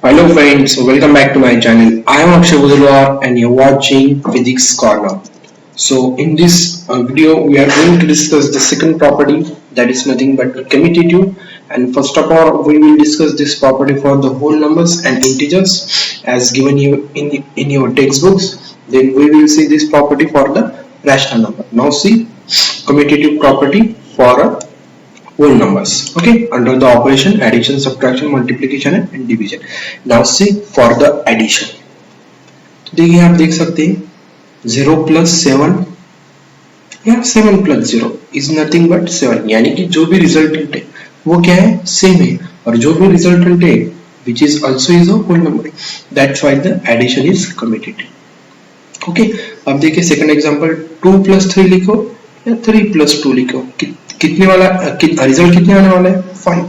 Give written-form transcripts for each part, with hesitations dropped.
Hello friends, welcome back to my channel. I am Akshay Budalwar and you're watching Physics Corner. So in this video we are going to discuss the second property, that is nothing but commutative. And first of all we will discuss this property for the whole numbers and integers as given you in your textbooks. Then we will see this property for the rational number. Now see commutative property for a whole numbers, okay, under the operation addition, subtraction, multiplication and division. Now see for the addition. तो देखिए आप देख सकते हैं 0 plus 7 या 7 plus 0 is nothing but 7, यानी कि जो भी रिजल्टेंट है वो क्या है, सेम है, और जो भी रिजल्टेंट है which is also is a whole number, that's why the addition is commutative. Okay, अब देखिए सेकंड एग्जांपल 2 plus 3 लिखो या 3 plus 2 लिखो, कितने वाला रिजल्ट कितने आने वाला है 5,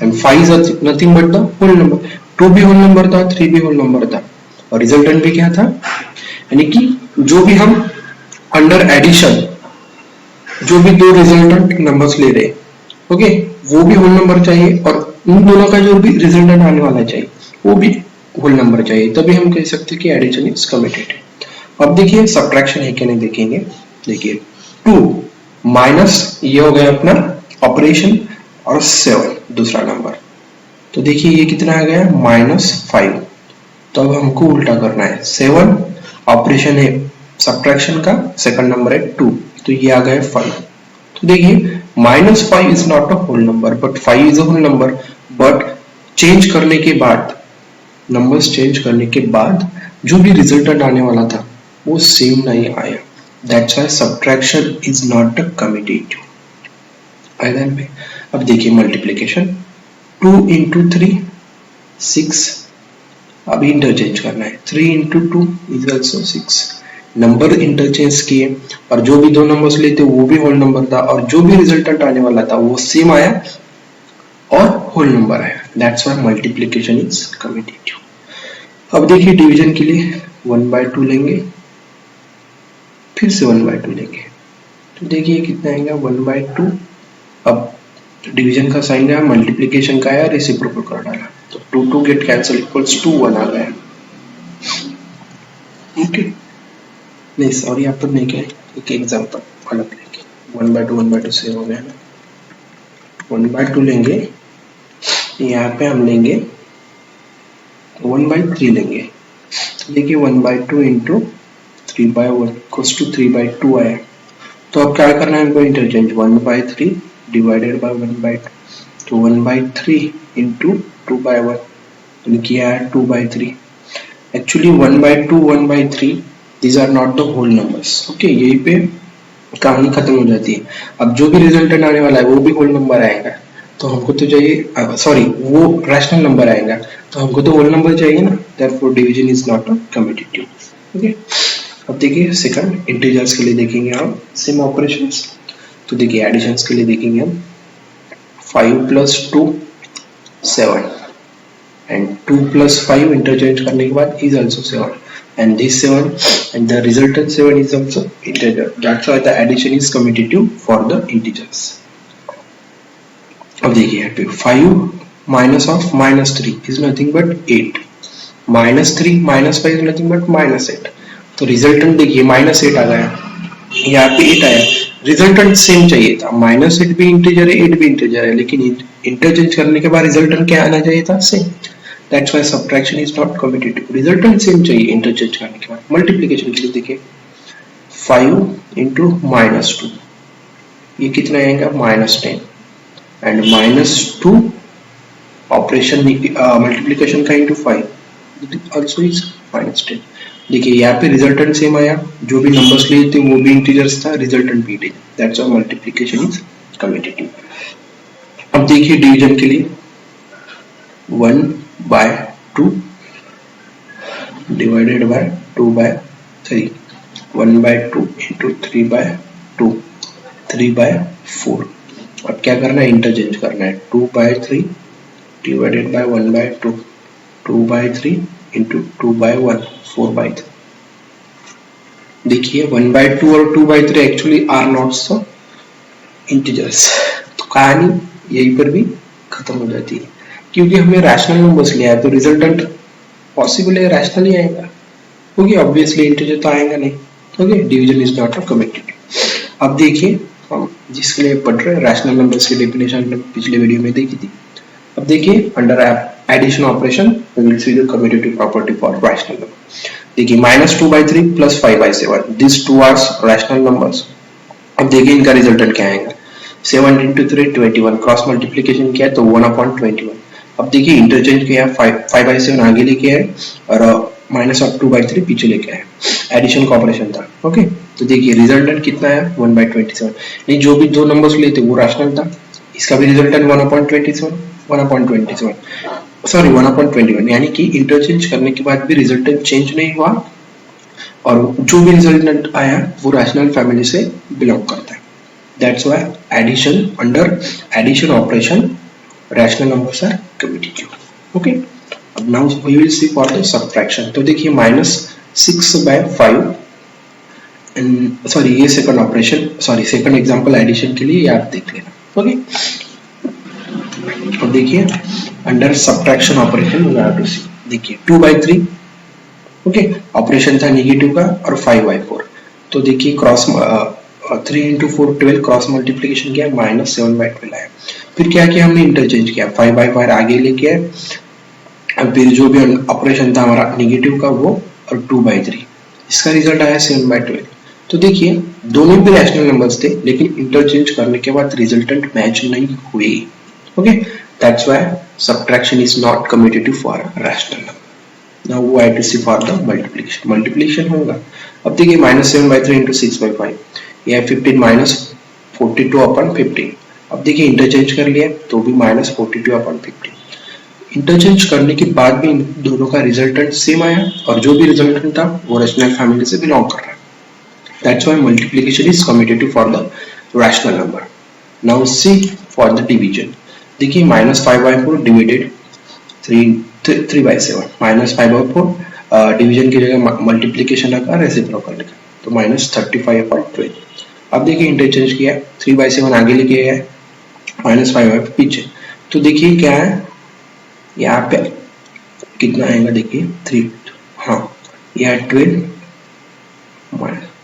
and 5 is nothing but the whole number. 2 भी होल नंबर था, 3 भी होल नंबर था, और रिजल्टेंट भी क्या था, यानी कि जो भी हम अंडर एडिशन जो भी दो रिजल्टेंट नंबर्स ले रहे, ओके, वो भी होल नंबर चाहिए, और उन दोनों का जो भी रिजल्टेंट आने वाला चाहिए वो भी होल नंबर चाहिए, तभी हम कह सकते हैं कि एडिशन इज कम्यूटेटिव. अब देखिए सब्ट्रैक्शन है क्या नहीं देखेंगे. देखिए 2 माइनस ये हो गया अपना ऑपरेशन और 7 दूसरा नंबर, तो देखिए ये कितना आ गया -5. तो अब हमको उल्टा करना है, 7 ऑपरेशन है सब्ट्रैक्शन का, सेकंड नंबर है 2, तो ये आ गया 5. तो देखिए -5 is not a whole number but 5 is a whole number, but change करने के बाद, नंबर्स चेंज करने के बाद जो भी रिजल्टेंट आने वाला था वो सेम नहीं आया. That's why subtraction is not a commutative. आइदन में अब देखिए मल्टीप्लिकेशन 2 into 3 6, अभी इंटरचेंज करना है, 3 into 2 is also 6. Number interchange किए और जो भी दो नंबर्स लेते वो भी होल नंबर था, और जो भी रिजल्टेंट आने वाला था वो सेम आया और होल नंबर आया. That's why multiplication is commutative. अब देखिए डिवीजन के लिए 1/2 लेंगे, फिर से 1/2 लेंगे, तो देखिए कितना आएगा 1/2. अब डिवीजन का साइन है, मल्टीप्लिकेशन का है, रेसिप्रोकल कर डाला, तो 2 गेट कैंसिल इक्वल्स टू 1 आ गया. ओके, नहीं सॉरी आप तो नहीं कहे, एक एग्जांपल अलग लेंगे. 1/2 से हो गया ना, 1/2 लेंगे, यहाँ पे हम लेंगे 1/3 लेंगे. देखिए 1/2 इंटू 3/1 इक्वल्स टू 3/2 आया. तो अब क्या करना है हमको, इंटरचेंज 1/3 डिवाइडेड बाय 1/2, तो 1/3 इंटू 2/1 यानी किया है 2/3. Actually 1/2 1/3 these are not the whole numbers. Okay, यही पे कहानी खत्म हो जाती है. अब जो भी रिजल्टेंट आने वाला है वो भी होल नंबर आएगा, तो हमको तो चाहिए सॉरी वो रैशनल नंबर आएगा, तो हमको तो होल नंबर चाहिए ना, therefore division is not a commutative. Okay, अब देखिए सेकंड इंटीजर्स के लिए देखेंगे हम सेम ऑपरेशंस. तो देखिए एडिशंस के लिए देखेंगे हम 5 plus 2 7 एंड 2 plus 5 इंटरचेंज करने के बाद is also 7 and this 7 and the resultant 7 is also integer. That's why the addition is commutative for the integers. अब देखिए 5 minus of -3 is nothing but 8, -3 -5 is nothing but -8. तो resultant देखिए -8 आ गया, यहाँ पे 8 आया, रिजल्टेंट सेम चाहिए था, -8 भी इंटीजर है 8 भी इंटीजर है, लेकिन इंटरचेंज करने के बाद रिजल्टेंट क्या आना चाहिए था, same. That's why subtraction is not commutative, resultant same चाहिए इंटरचेंज करने के बाद. मल्टीप्लिकेशन के लिए देखिए 5 इंटू -2, ये कितना आएगा -10, एंड -2 ऑपरेशन मल्टीप्लिकेशन का इंटू 5 ऑल्सो इज -10. देखिए यहाँ पे रिजल्टेंट सेम आया, जो भी नंबर्स लिए थे वो भी इंटीजर्स था, रिजल्टेंट भी integer. That's why multiplication is commutative. अब देखिए डिवीजन के लिए 1/2 डिवाइडेड बाय 2/3, 1/2 इंटू 3/2 3/4. अब क्या करना है, इंटरचेंज करना है, 2/3 डिवाइडेड बाय 1/2 2/3 इंटू 2/1 4/3. देखिए 1/2 और 2/3 actually are not the integers, तो कहानी यहीं पर भी खत्म हो जाती है. क्योंकि हमने रैशनल नंबर्स लिया है तो रिजल्टेंट पॉसिबल है रैशनल ही आएगा, ओके ऑब्वियसली इंटीजर तो आएगा नहीं, okay division is not a commutative. अब देखिए हम जिसके लिए पढ़ रहे हैं रैशनल नंबर्स की डेफिनेशन पिछले वीडियो में देखी थी। अब देखिए under addition operation we will see the commutative property for rational number. देखिए -2/3 plus 5/7 this two are rational numbers. अब देखिए इनका रिजल्टेंट क्या आएगा, 7 into 3 21, क्रॉस मल्टीप्लीकेशन किया तो 1/21। अब देखिए इंटरचेंज किया 5/7 आगे लेके आए और -2/3 पीछे लेके आए, एडिशन का ऑपरेशन था, ओके। तो देखिए रिजल्टेंट कितना है 1/27, नहीं जो भी दो नंबर्स लिए थे वो रैशनल था, इसका भी रिजल्टेंट 1/27 सॉरी 1/21, यानी कि इंटरचेंज करने के बाद भी रिजल्टेंट चेंज नहीं हुआ और जो भी रिजल्टेंट आया वो रैशनल फैमिली से बिलोंग करता है। That's why addition under addition operation rational numbers are commutative, okay. अब now we will see for the subtraction. तो देखिए -6/5 एंड सॉरी ये second operation sorry second example addition के लिए आप देख लेना, ओके। अब देखिए under subtraction operation we have to see, देखिए 2/3, ओके ऑपरेशन था नेगेटिव का और 5/4। तो देखिए क्रॉस 3 into 4 12 क्रॉस मल्टीप्लीकेशन किया -7/12 आया। फिर क्या किया हमने इंटरचेंज किया 5/5 आगे लेके आए, अब फिर जो भी ऑपरेशन था हमारा नेगेटिव का वो और 2/3, इसका रिजल्ट आया 7/12। तो देखिए दोनों भी रैशनल नंबर्स थे लेकिन इंटरचेंज करने के बाद रिजल्टेंट मैच नहीं हुए, okay. That's why subtraction is not commutative for rational number. Now we have to see for the multiplication, multiplication होगा। अब देखिए -7/3 into 6/5, यह 15 -42/15। अब देखिए इंटरचेंज कर लिया तो भी -42/15। इंटरचेंज करने के बाद भी इन दोनों का रिजल्टेंट सेम आया और जो भी रिजल्टेंट था वो रैशनल फैमिली से बिलोंग कर रहा है। That's why multiplication is commutative for the rational number. Now see for the division. देखिए -5/4 डिवाइडेड 3/7, -5/4 डिवीजन की जगह मल्टीप्लिकेशन रखा रेसिप्रोकल लिखा तो -35/12। अब देखिए इंटरचेंज किया 3/7 आगे लेके गया -5/5 पीछे, तो देखिए क्या है यहाँ पे कितना आएगा, देखिए 3, हाँ यह 12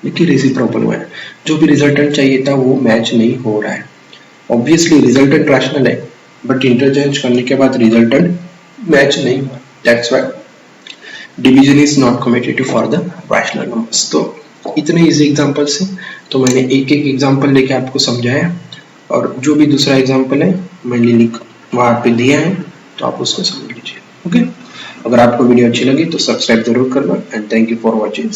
देखिए रेसिप्रोकल हुआ है, जो भी रिजल्टेंट चाहिए था वो मैच नहीं हो रहा है। ऑब्वियसली रिजल्टेंट रैशनल है बट इंटरचेंज करने के बाद रिजल्टेंट मैच नहीं हुआ, that's why division is not commutative for the rational numbers. तो इतने इजी एग्जांपल से तो मैंने एक एक एग्जांपल लेके आपको समझाया और जो भी दूसरा एग्जांपल है मैंने लिंक वहां पे दिया है तो आप उसको समझ लीजिए, ओके। अगर आपको वीडियो अच्छी लगी तो सब्सक्राइब जरूर करना and thank you for watching.